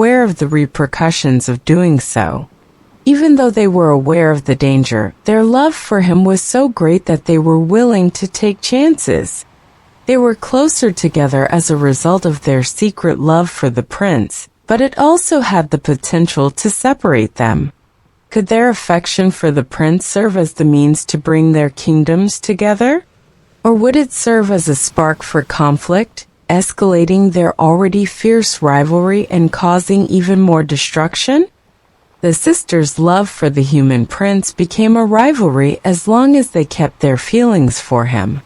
aware of the repercussions of doing so. Even though they were aware of the danger, their love for him was so great that they were willing to take chances. They were closer together as a result of their secret love for the prince, but it also had the potential to separate them. Could their affection for the prince serve as the means to bring their kingdoms together? Or would it serve as a spark for conflict, escalating their already fierce rivalry and causing even more destruction? The sisters' love for the human prince became a rivalry as long as they kept their feelings for him.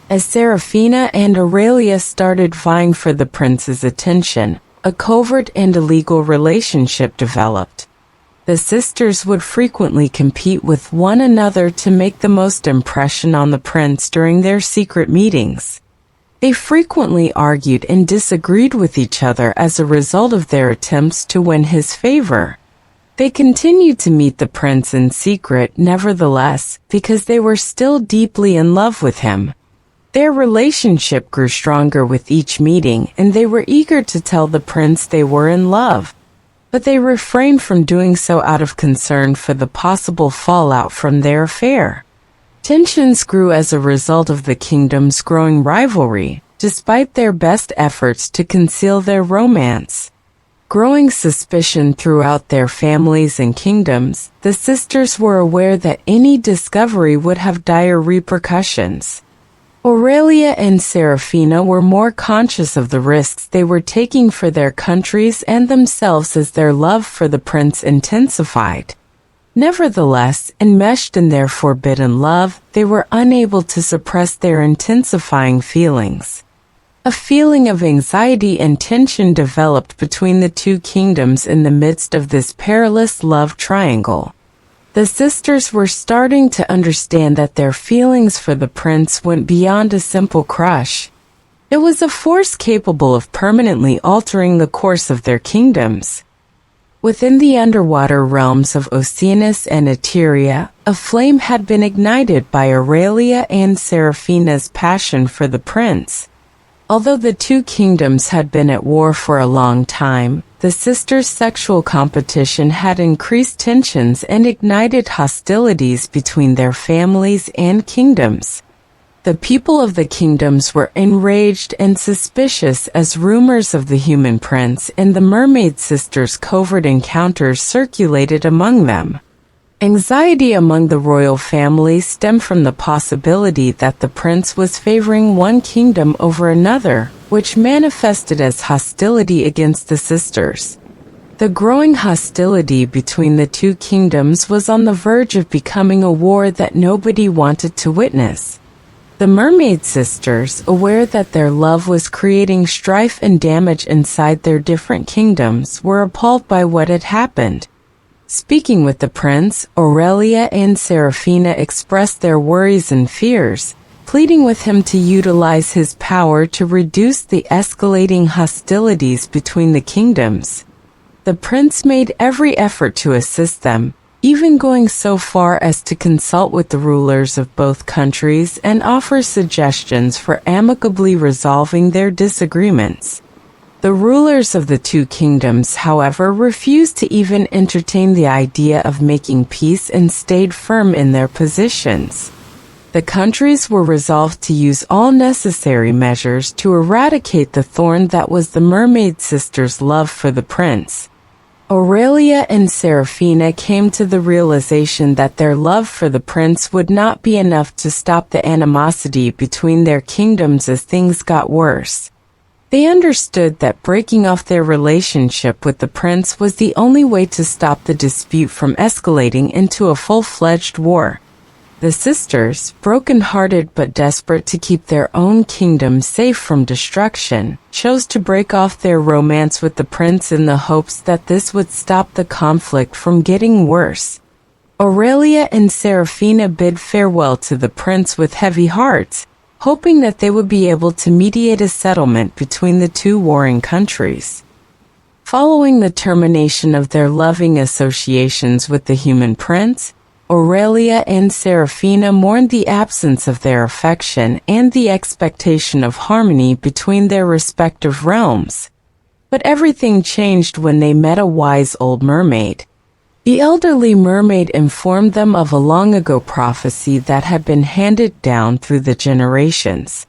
As Seraphina and Aurelia started vying for the prince's attention, a covert and illegal relationship developed. The sisters would frequently compete with one another to make the most impression on the prince during their secret meetings. They frequently argued and disagreed with each other as a result of their attempts to win his favor. They continued to meet the prince in secret, nevertheless, because they were still deeply in love with him. Their relationship grew stronger with each meeting, and they were eager to tell the prince they were in love. But they refrained from doing so out of concern for the possible fallout from their affair. Tensions grew as a result of the kingdom's growing rivalry, despite their best efforts to conceal their romance. Growing suspicion throughout their families and kingdoms, the sisters were aware that any discovery would have dire repercussions. Aurelia and Seraphina were more conscious of the risks they were taking for their countries and themselves as their love for the prince intensified. Nevertheless, enmeshed in their forbidden love, they were unable to suppress their intensifying feelings. A feeling of anxiety and tension developed between the two kingdoms in the midst of this perilous love triangle. The sisters were starting to understand that their feelings for the prince went beyond a simple crush. It was a force capable of permanently altering the course of their kingdoms. Within the underwater realms of Oceanus and Eteria, a flame had been ignited by Aurelia and Seraphina's passion for the prince. Although the two kingdoms had been at war for a long time, the sisters' sexual competition had increased tensions and ignited hostilities between their families and kingdoms. The people of the kingdoms were enraged and suspicious as rumors of the human prince and the mermaid sisters' covert encounters circulated among them. Anxiety among the royal family stemmed from the possibility that the prince was favoring one kingdom over another, which manifested as hostility against the sisters. The growing hostility between the two kingdoms was on the verge of becoming a war that nobody wanted to witness. The mermaid sisters, aware that their love was creating strife and damage inside their different kingdoms, were appalled by what had happened. Speaking with the prince, Aurelia and Seraphina expressed their worries and fears, pleading with him to utilize his power to reduce the escalating hostilities between the kingdoms. The prince made every effort to assist them, even going so far as to consult with the rulers of both countries and offer suggestions for amicably resolving their disagreements. The rulers of the two kingdoms, however, refused to even entertain the idea of making peace and stayed firm in their positions. The countries were resolved to use all necessary measures to eradicate the thorn that was the mermaid sisters' love for the prince. Aurelia and Seraphina came to the realization that their love for the prince would not be enough to stop the animosity between their kingdoms as things got worse. They understood that breaking off their relationship with the prince was the only way to stop the dispute from escalating into a full-fledged war. The sisters, broken-hearted but desperate to keep their own kingdom safe from destruction, chose to break off their romance with the prince in the hopes that this would stop the conflict from getting worse. Aurelia and Seraphina bid farewell to the prince with heavy hearts, hoping that they would be able to mediate a settlement between the two warring countries. Following the termination of their loving associations with the human prince, Aurelia and Seraphina mourned the absence of their affection and the expectation of harmony between their respective realms. But everything changed when they met a wise old mermaid. The elderly mermaid informed them of a long-ago prophecy that had been handed down through the generations.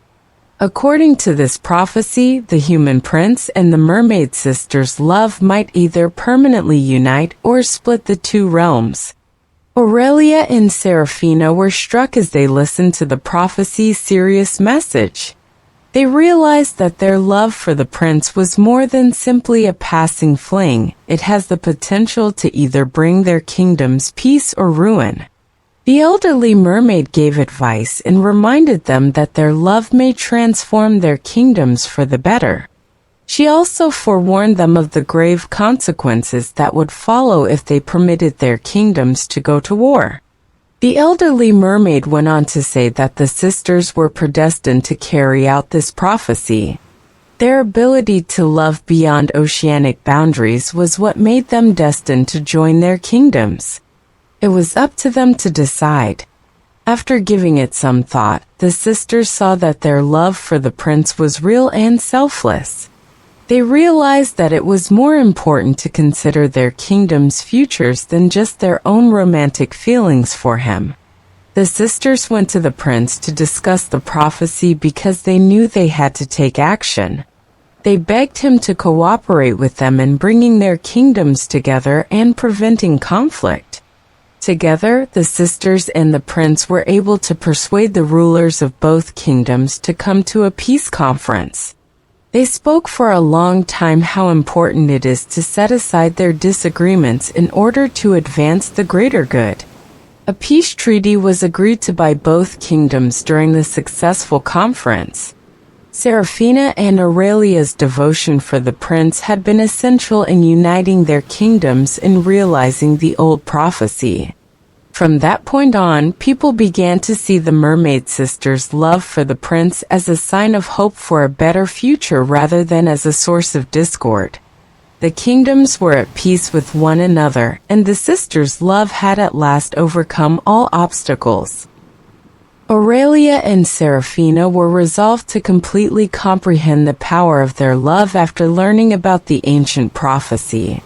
According to this prophecy, the human prince and the mermaid sister's love might either permanently unite or split the two realms. Aurelia and Seraphina were struck as they listened to the prophecy's serious message. They realized that their love for the prince was more than simply a passing fling. It has the potential to either bring their kingdoms peace or ruin. The elderly mermaid gave advice and reminded them that their love may transform their kingdoms for the better. She also forewarned them of the grave consequences that would follow if they permitted their kingdoms to go to war. The elderly mermaid went on to say that the sisters were predestined to carry out this prophecy. Their ability to love beyond oceanic boundaries was what made them destined to join their kingdoms. It was up to them to decide. After giving it some thought, the sisters saw that their love for the prince was real and selfless. They realized that it was more important to consider their kingdom's futures than just their own romantic feelings for him. The sisters went to the prince to discuss the prophecy because they knew they had to take action. They begged him to cooperate with them in bringing their kingdoms together and preventing conflict. Together, the sisters and the prince were able to persuade the rulers of both kingdoms to come to a peace conference. They spoke for a long time how important it is to set aside their disagreements in order to advance the greater good. A peace treaty was agreed to by both kingdoms during the successful conference. Seraphina and Aurelia's devotion for the prince had been essential in uniting their kingdoms and realizing the old prophecy. From that point on, people began to see the mermaid sisters' love for the prince as a sign of hope for a better future rather than as a source of discord. The kingdoms were at peace with one another, and the sisters' love had at last overcome all obstacles. Aurelia and Seraphina were resolved to completely comprehend the power of their love after learning about the ancient prophecy.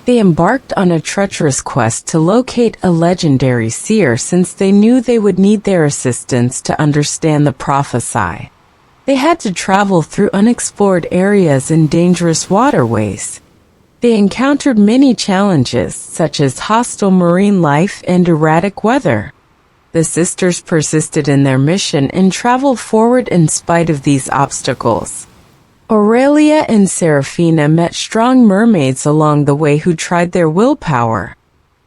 They embarked on a treacherous quest to locate a legendary seer since they knew they would need their assistance to understand the prophecy. They had to travel through unexplored areas and dangerous waterways. They encountered many challenges, such as hostile marine life and erratic weather. The sisters persisted in their mission and traveled forward in spite of these obstacles. Aurelia and Seraphina met strong mermaids along the way who tried their willpower.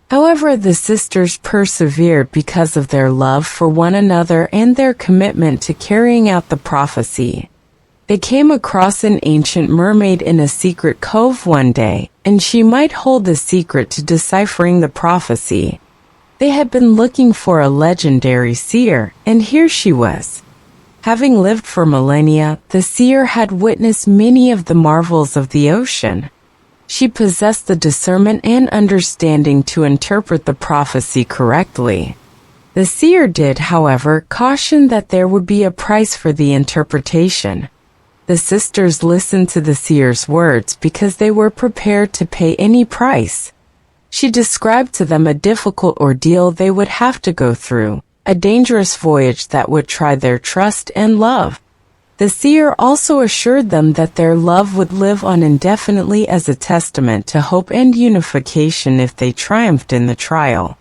However, the sisters persevered because of their love for one another and their commitment to carrying out the prophecy. They came across an ancient mermaid in a secret cove one day, and she might hold the secret to deciphering the prophecy. They had been looking for a legendary seer, and here she was. Having lived for millennia, the seer had witnessed many of the marvels of the ocean. She possessed the discernment and understanding to interpret the prophecy correctly. The seer did, however, caution that there would be a price for the interpretation. The sisters listened to the seer's words because they were prepared to pay any price. She described to them a difficult ordeal they would have to go through, a dangerous voyage that would try their trust and love. The seer also assured them that their love would live on indefinitely as a testament to hope and unification if they triumphed in the trial.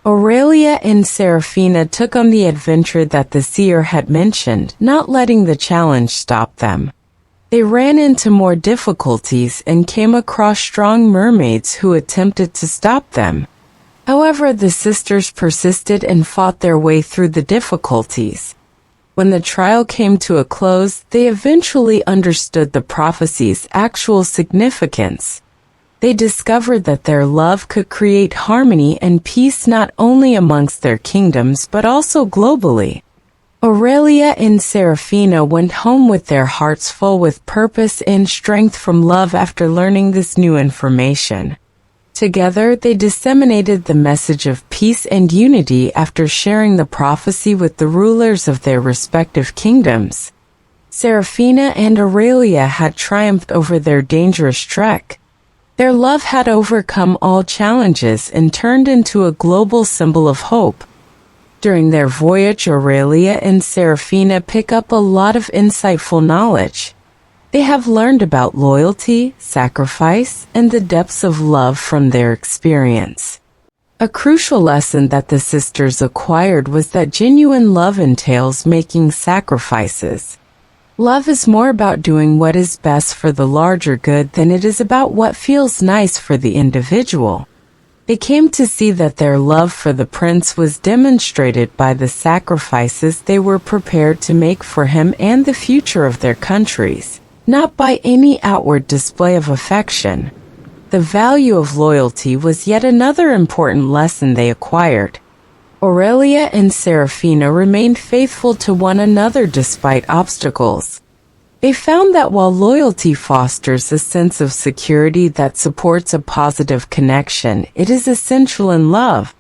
Aurelia and Seraphina took on the adventure that the seer had mentioned, not letting the challenge stop them. They ran into more difficulties and came across strong mermaids who attempted to stop them. However, the sisters persisted and fought their way through the difficulties. When the trial came to a close, they eventually understood the prophecy's actual significance. They discovered that their love could create harmony and peace not only amongst their kingdoms but also globally. Aurelia and Seraphina went home with their hearts full with purpose and strength from love after learning this new information. Together, they disseminated the message of peace and unity after sharing the prophecy with the rulers of their respective kingdoms. Seraphina and Aurelia had triumphed over their dangerous trek. Their love had overcome all challenges and turned into a global symbol of hope. During their voyage, Aurelia and Seraphina pick up a lot of insightful knowledge. They have learned about loyalty, sacrifice, and the depths of love from their experience. A crucial lesson that the sisters acquired was that genuine love entails making sacrifices. Love is more about doing what is best for the larger good than it is about what feels nice for the individual. They came to see that their love for the prince was demonstrated by the sacrifices they were prepared to make for him and the future of their countries, not by any outward display of affection. The value of loyalty was yet another important lesson they acquired. Aurelia and Seraphina remained faithful to one another despite obstacles. They found that while loyalty fosters a sense of security that supports a positive connection, it is essential in love.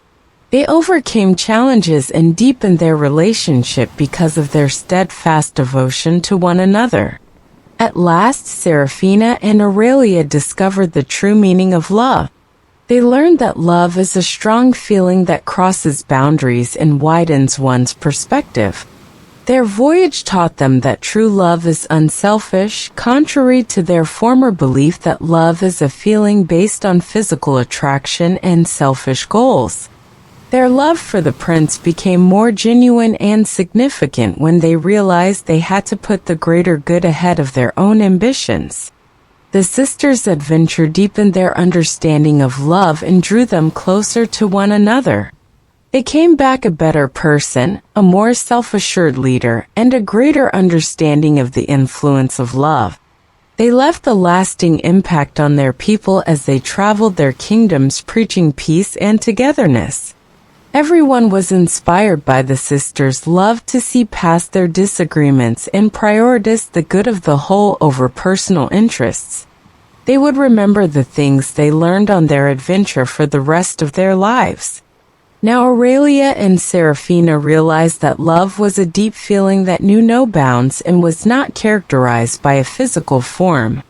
They overcame challenges and deepened their relationship because of their steadfast devotion to one another. At last, Seraphina and Aurelia discovered the true meaning of love. They learned that love is a strong feeling that crosses boundaries and widens one's perspective. Their voyage taught them that true love is unselfish, contrary to their former belief that love is a feeling based on physical attraction and selfish goals. Their love for the prince became more genuine and significant when they realized they had to put the greater good ahead of their own ambitions. The sisters' adventure deepened their understanding of love and drew them closer to one another. They came back a better person, a more self-assured leader, and a greater understanding of the influence of love. They left a lasting impact on their people as they traveled their kingdoms preaching peace and togetherness. Everyone was inspired by the sisters' love to see past their disagreements and prioritize the good of the whole over personal interests. They would remember the things they learned on their adventure for the rest of their lives. Now Aurelia and Seraphina realized that love was a deep feeling that knew no bounds and was not characterized by a physical form.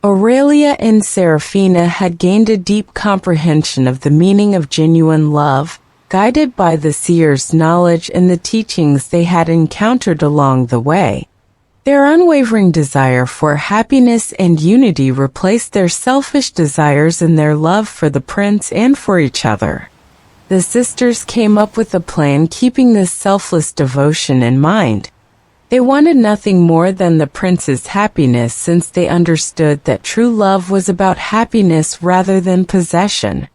Aurelia and Seraphina had gained a deep comprehension of the meaning of genuine love, guided by the seer's knowledge and the teachings they had encountered along the way. Their unwavering desire for happiness and unity replaced their selfish desires in their love for the prince and for each other. The sisters came up with a plan keeping this selfless devotion in mind. They wanted nothing more than the prince's happiness since they understood that true love was about happiness rather than possession.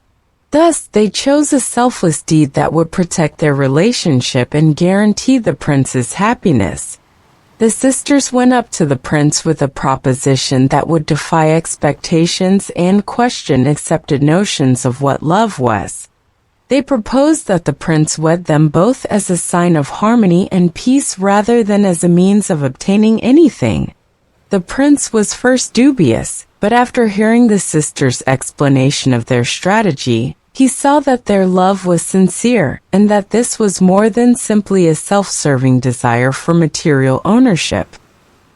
Thus, they chose a selfless deed that would protect their relationship and guarantee the prince's happiness. The sisters went up to the prince with a proposition that would defy expectations and question accepted notions of what love was. They proposed that the prince wed them both as a sign of harmony and peace rather than as a means of obtaining anything. The prince was first dubious, but after hearing the sisters' explanation of their strategy, he saw that their love was sincere and that this was more than simply a self-serving desire for material ownership.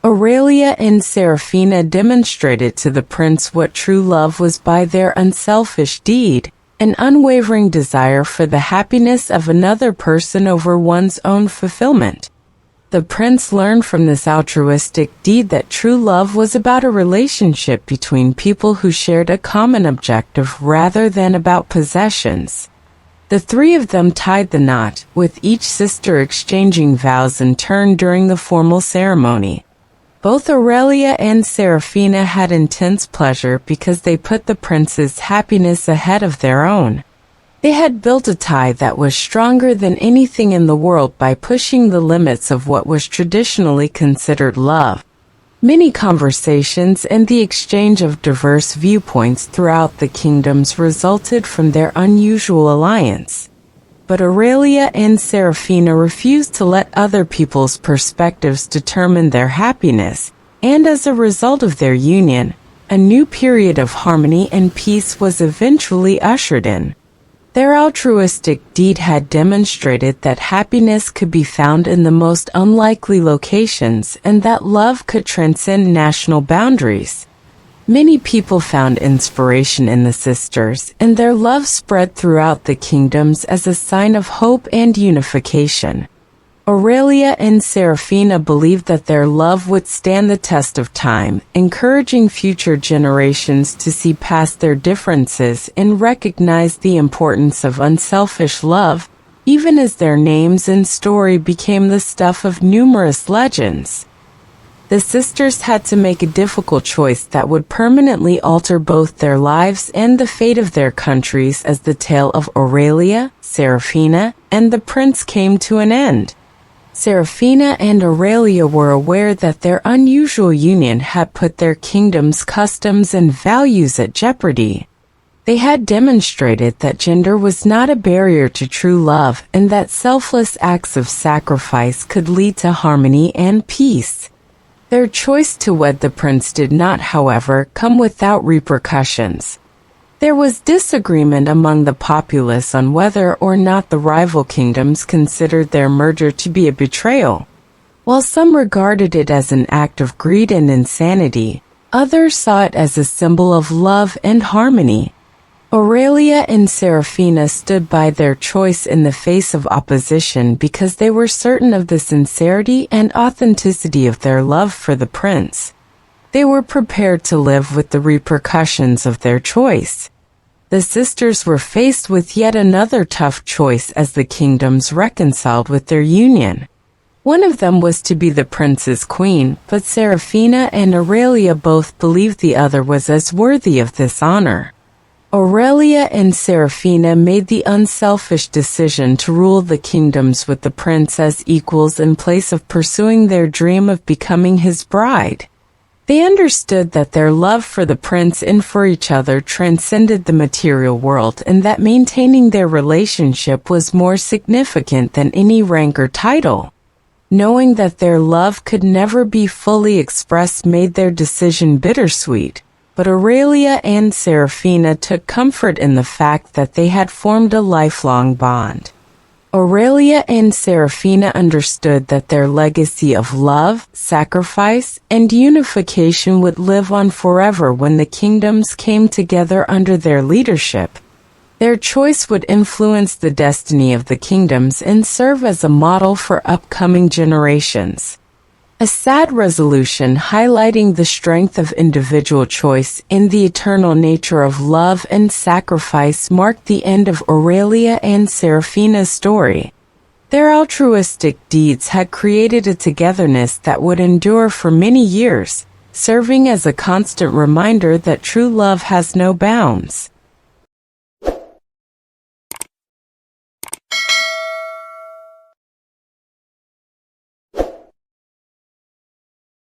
Aurelia and Seraphina demonstrated to the prince what true love was by their unselfish deed, an unwavering desire for the happiness of another person over one's own fulfillment. The prince learned from this altruistic deed that true love was about a relationship between people who shared a common objective rather than about possessions. The three of them tied the knot, with each sister exchanging vows in turn during the formal ceremony. Both Aurelia and Seraphina had intense pleasure because they put the prince's happiness ahead of their own. They had built a tie that was stronger than anything in the world by pushing the limits of what was traditionally considered love. Many conversations and the exchange of diverse viewpoints throughout the kingdoms resulted from their unusual alliance. But Aurelia and Seraphina refused to let other people's perspectives determine their happiness, and as a result of their union, a new period of harmony and peace was eventually ushered in. Their altruistic deed had demonstrated that happiness could be found in the most unlikely locations and that love could transcend national boundaries. Many people found inspiration in the sisters, and their love spread throughout the kingdoms as a sign of hope and unification. Aurelia and Seraphina believed that their love would stand the test of time, encouraging future generations to see past their differences and recognize the importance of unselfish love, even as their names and story became the stuff of numerous legends. The sisters had to make a difficult choice that would permanently alter both their lives and the fate of their countries as the tale of Aurelia, Seraphina, and the prince came to an end. Seraphina and Aurelia were aware that their unusual union had put their kingdom's customs and values at jeopardy. They had demonstrated that gender was not a barrier to true love and that selfless acts of sacrifice could lead to harmony and peace. Their choice to wed the prince did not, however, come without repercussions. There was disagreement among the populace on whether or not the rival kingdoms considered their merger to be a betrayal. While some regarded it as an act of greed and insanity, others saw it as a symbol of love and harmony. Aurelia and Seraphina stood by their choice in the face of opposition because they were certain of the sincerity and authenticity of their love for the prince. They were prepared to live with the repercussions of their choice. The sisters were faced with yet another tough choice as the kingdoms reconciled with their union. One of them was to be the prince's queen, but Seraphina and Aurelia both believed the other was as worthy of this honor. Aurelia and Seraphina made the unselfish decision to rule the kingdoms with the prince as equals in place of pursuing their dream of becoming his bride. They understood that their love for the prince and for each other transcended the material world and that maintaining their relationship was more significant than any rank or title. Knowing that their love could never be fully expressed made their decision bittersweet, but Aurelia and Seraphina took comfort in the fact that they had formed a lifelong bond. Aurelia and Seraphina understood that their legacy of love, sacrifice, and unification would live on forever when the kingdoms came together under their leadership. Their choice would influence the destiny of the kingdoms and serve as a model for upcoming generations. A sad resolution highlighting the strength of individual choice and the eternal nature of love and sacrifice marked the end of Aurelia and Seraphina's story. Their altruistic deeds had created a togetherness that would endure for many years, serving as a constant reminder that true love has no bounds.